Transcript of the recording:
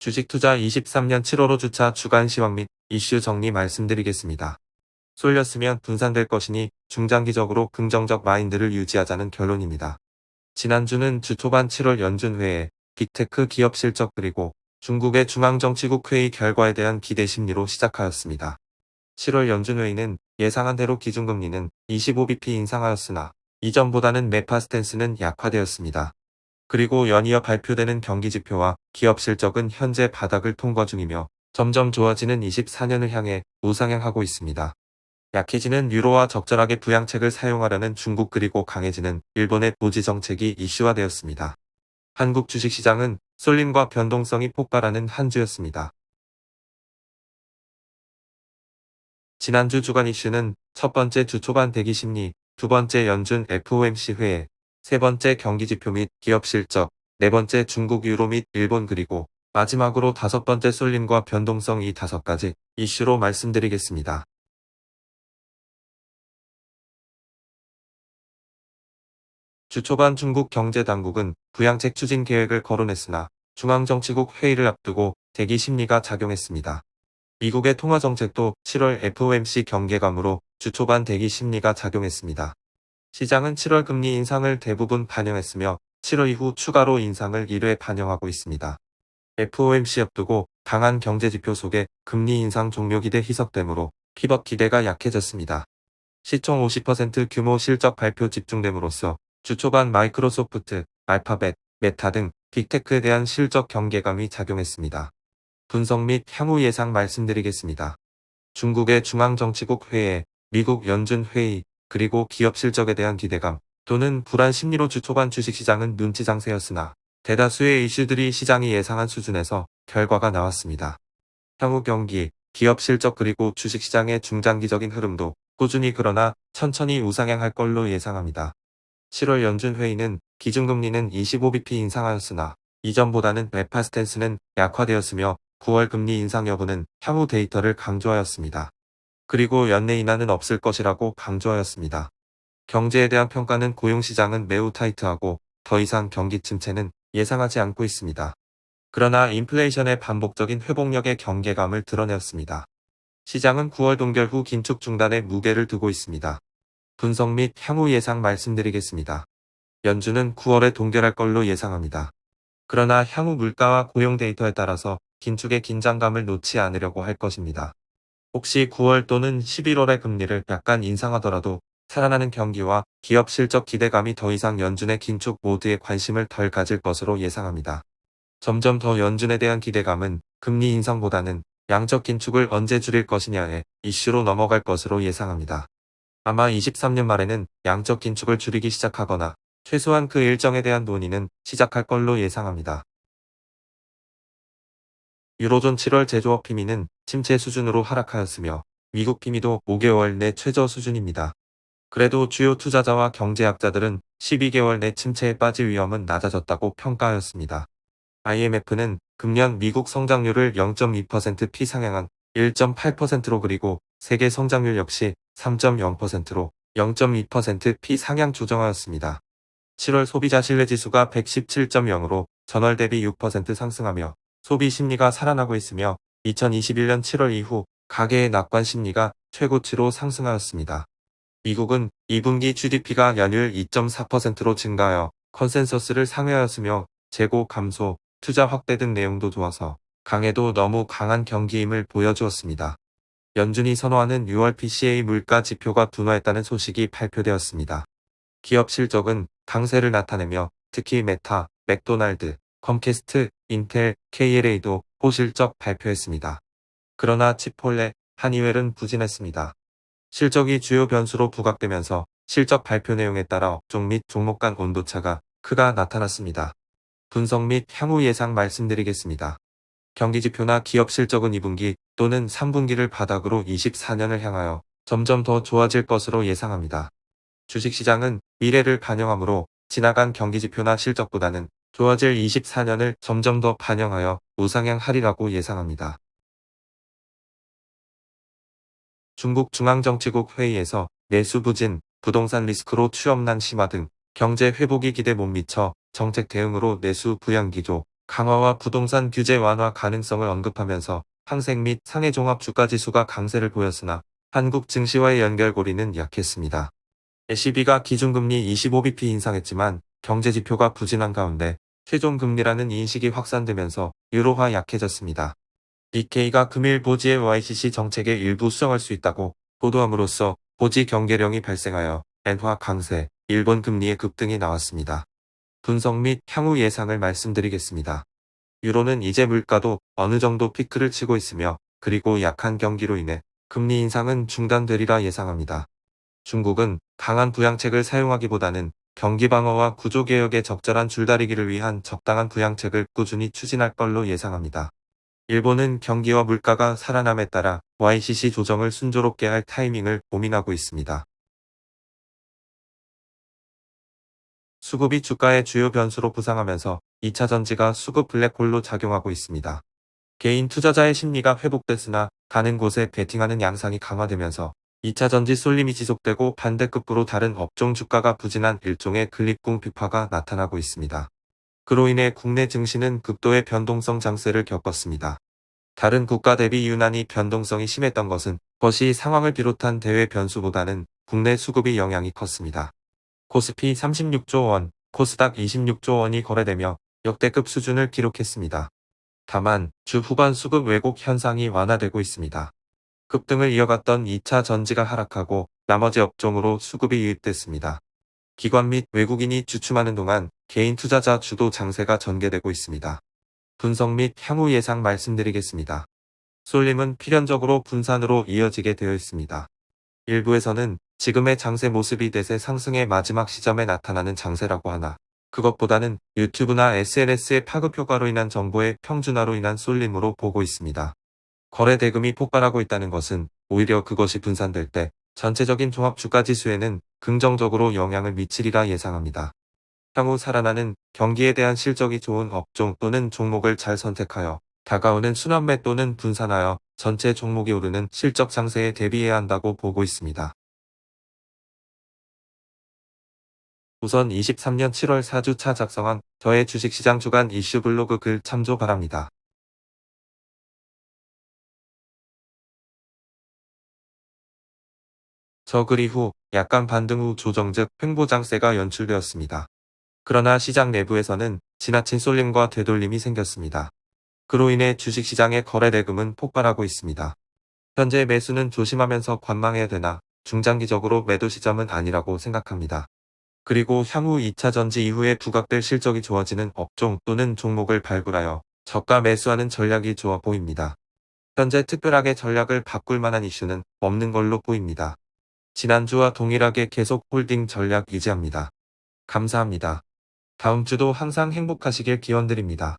주식 투자 23년 7월 5주차 주간 시황 및 이슈 정리 말씀드리겠습니다. 쏠렸으면 분산될 것이니 중장기적으로 긍정적 마인드를 유지하자는 결론입니다. 지난주는 주 초반 7월 연준회의, 빅테크 기업 실적 그리고 중국의 중앙정치국 회의 결과에 대한 기대 심리로 시작하였습니다. 7월 연준회의는 예상한 대로 기준금리는 25bp 인상하였으나 이전보다는 매파 스탠스는 약화되었습니다. 그리고 연이어 발표되는 경기지표와 기업 실적은 현재 바닥을 통과 중이며 점점 좋아지는 24년을 향해 우상향하고 있습니다. 약해지는 유로와 적절하게 부양책을 사용하려는 중국 그리고 강해지는 일본의 보지 정책이 이슈화되었습니다. 한국 주식시장은 쏠림과 변동성이 폭발하는 한 주였습니다. 지난주 주간 이슈는 첫 번째 주 초반 대기 심리, 두 번째 연준 FOMC 회의, 세 번째 경기지표 및 기업 실적, 네 번째 중국 유로 및 일본 그리고 마지막으로 다섯 번째 쏠림과 변동성 이 다섯 가지 이슈로 말씀드리겠습니다. 주 초반 중국 경제당국은 부양책 추진 계획을 거론했으나 중앙정치국 회의를 앞두고 대기 심리가 작용했습니다. 미국의 통화정책도 7월 FOMC 경계감으로 주 초반 대기 심리가 작용했습니다. 시장은 7월 금리 인상을 대부분 반영했으며 7월 이후 추가로 인상을 1회 반영하고 있습니다. FOMC 앞두고 강한 경제지표 속에 금리 인상 종료 기대 희석되므로 피벗 기대가 약해졌습니다. 시총 50% 규모 실적 발표 집중됨으로써 주 초반 마이크로소프트, 알파벳, 메타 등 빅테크에 대한 실적 경계감이 작용했습니다. 분석 및 향후 예상 말씀드리겠습니다. 중국의 중앙정치국 회의, 미국 연준 회의, 그리고 기업 실적에 대한 기대감 또는 불안 심리로 주 초반 주식시장은 눈치 장세였으나 대다수의 이슈들이 시장이 예상한 수준에서 결과가 나왔습니다. 향후 경기, 기업 실적 그리고 주식시장의 중장기적인 흐름도 꾸준히 그러나 천천히 우상향할 걸로 예상합니다. 7월 연준 회의는 기준금리는 25bp 인상하였으나 이전보다는 매파 스탠스는 약화되었으며 9월 금리 인상 여부는 향후 데이터를 강조하였습니다. 그리고 연내 인하는 없을 것이라고 강조하였습니다. 경제에 대한 평가는 고용시장은 매우 타이트하고 더 이상 경기 침체는 예상하지 않고 있습니다. 그러나 인플레이션의 반복적인 회복력의 경계감을 드러내었습니다. 시장은 9월 동결 후 긴축 중단에 무게를 두고 있습니다. 분석 및 향후 예상 말씀드리겠습니다. 연준은 9월에 동결할 걸로 예상합니다. 그러나 향후 물가와 고용 데이터에 따라서 긴축의 긴장감을 놓지 않으려고 할 것입니다. 혹시 9월 또는 11월에 금리를 약간 인상하더라도 살아나는 경기와 기업 실적 기대감이 더 이상 연준의 긴축 모드에 관심을 덜 가질 것으로 예상합니다. 점점 더 연준에 대한 기대감은 금리 인상보다는 양적 긴축을 언제 줄일 것이냐의 이슈로 넘어갈 것으로 예상합니다. 아마 23년 말에는 양적 긴축을 줄이기 시작하거나 최소한 그 일정에 대한 논의는 시작할 걸로 예상합니다. 유로존 7월 제조업 PMI는 침체 수준으로 하락하였으며 미국 PMI도 5개월 내 최저 수준입니다. 그래도 주요 투자자와 경제학자들은 12개월 내 침체에 빠질 위험은 낮아졌다고 평가하였습니다. IMF는 금년 미국 성장률을 0.2% 피상향한 1.8%로 그리고 세계 성장률 역시 3.0%로 0.2% 피상향 조정하였습니다. 7월 소비자 신뢰지수가 117.0으로 전월 대비 6% 상승하며 소비 심리가 살아나고 있으며 2021년 7월 이후 가계의 낙관 심리가 최고치로 상승하였습니다. 미국은 2분기 GDP가 연율 2.4%로 증가하여 컨센서스를 상회하였으며 재고 감소, 투자 확대 등 내용도 좋아서 강해도 너무 강한 경기임을 보여주었습니다. 연준이 선호하는 6월 PCE 물가 지표가 둔화했다는 소식이 발표되었습니다. 기업 실적은 강세를 나타내며 특히 메타, 맥도날드, 컴캐스트, 인텔, KLA도 호실적 발표했습니다. 그러나 치폴레, 하니웰은 부진했습니다. 실적이 주요 변수로 부각되면서 실적 발표 내용에 따라 업종 및 종목 간 온도차가 크게 나타났습니다. 분석 및 향후 예상 말씀드리겠습니다. 경기지표나 기업 실적은 2분기 또는 3분기를 바닥으로 24년을 향하여 점점 더 좋아질 것으로 예상합니다. 주식시장은 미래를 반영하므로 지나간 경기지표나 실적보다는 좋아질 24년을 점점 더 반영하여 우상향하리라고 예상합니다. 중국 중앙정치국 회의에서 내수 부진, 부동산 리스크로 취업난 심화 등 경제 회복이 기대 못 미쳐 정책 대응으로 내수 부양 기조, 강화와 부동산 규제 완화 가능성을 언급하면서 항생 및 상해 종합 주가지수가 강세를 보였으나 한국 증시와의 연결고리는 약했습니다. ECB가 기준금리 25bp 인상했지만 경제 지표가 부진한 가운데 최종 금리라는 인식이 확산되면서 유로화 약해졌습니다. 니케이가 금일 보지의 YCC 정책의 일부 수정할 수 있다고 보도함으로써 보지 경계령이 발생하여 엔화 강세, 일본 금리의 급등이 나왔습니다. 분석 및 향후 예상을 말씀드리겠습니다. 유로는 이제 물가도 어느 정도 피크를 치고 있으며 그리고 약한 경기로 인해 금리 인상은 중단되리라 예상합니다. 중국은 강한 부양책을 사용하기보다는 경기 방어와 구조개혁에 적절한 줄다리기를 위한 적당한 부양책을 꾸준히 추진할 걸로 예상합니다. 일본은 경기와 물가가 살아남에 따라 YCC 조정을 순조롭게 할 타이밍을 고민하고 있습니다. 수급이 주가의 주요 변수로 부상하면서 2차 전지가 수급 블랙홀로 작용하고 있습니다. 개인 투자자의 심리가 회복됐으나 가는 곳에 베팅하는 양상이 강화되면서 2차 전지 쏠림이 지속되고 반대급부로 다른 업종 주가가 부진한 일종의 글립궁 비파가 나타나고 있습니다. 그로 인해 국내 증시는 극도의 변동성 장세를 겪었습니다. 다른 국가 대비 유난히 변동성이 심했던 것은 것이 상황을 비롯한 대외 변수보다는 국내 수급이 영향이 컸습니다. 코스피 36조 원, 코스닥 26조 원이 거래되며 역대급 수준을 기록했습니다. 다만 주 후반 수급 왜곡 현상이 완화되고 있습니다. 급등을 이어갔던 2차 전지가 하락하고 나머지 업종으로 수급이 유입됐습니다. 기관 및 외국인이 주춤하는 동안 개인 투자자 주도 장세가 전개되고 있습니다. 분석 및 향후 예상 말씀드리겠습니다. 쏠림은 필연적으로 분산으로 이어지게 되어 있습니다. 일부에서는 지금의 장세 모습이 대세 상승의 마지막 시점에 나타나는 장세라고 하나 그것보다는 유튜브나 SNS의 파급 효과로 인한 정보의 평준화로 인한 쏠림으로 보고 있습니다. 거래 대금이 폭발하고 있다는 것은 오히려 그것이 분산될 때 전체적인 종합주가지수에는 긍정적으로 영향을 미치리라 예상합니다. 향후 살아나는 경기에 대한 실적이 좋은 업종 또는 종목을 잘 선택하여 다가오는 순환매 또는 분산하여 전체 종목이 오르는 실적 장세에 대비해야 한다고 보고 있습니다. 우선 23년 7월 4주차 작성한 저의 주식시장 주간 이슈 블로그 글 참조 바랍니다. 저 글 이후 약간 반등 후 조정 즉 횡보장세가 연출되었습니다. 그러나 시장 내부에서는 지나친 쏠림과 되돌림이 생겼습니다. 그로 인해 주식시장의 거래 대금은 폭발하고 있습니다. 현재 매수는 조심하면서 관망해야 되나 중장기적으로 매도 시점은 아니라고 생각합니다. 그리고 향후 2차 전지 이후에 부각될 실적이 좋아지는 업종 또는 종목을 발굴하여 저가 매수하는 전략이 좋아 보입니다. 현재 특별하게 전략을 바꿀 만한 이슈는 없는 걸로 보입니다. 지난주와 동일하게 계속 홀딩 전략 유지합니다. 감사합니다. 다음 주도 항상 행복하시길 기원드립니다.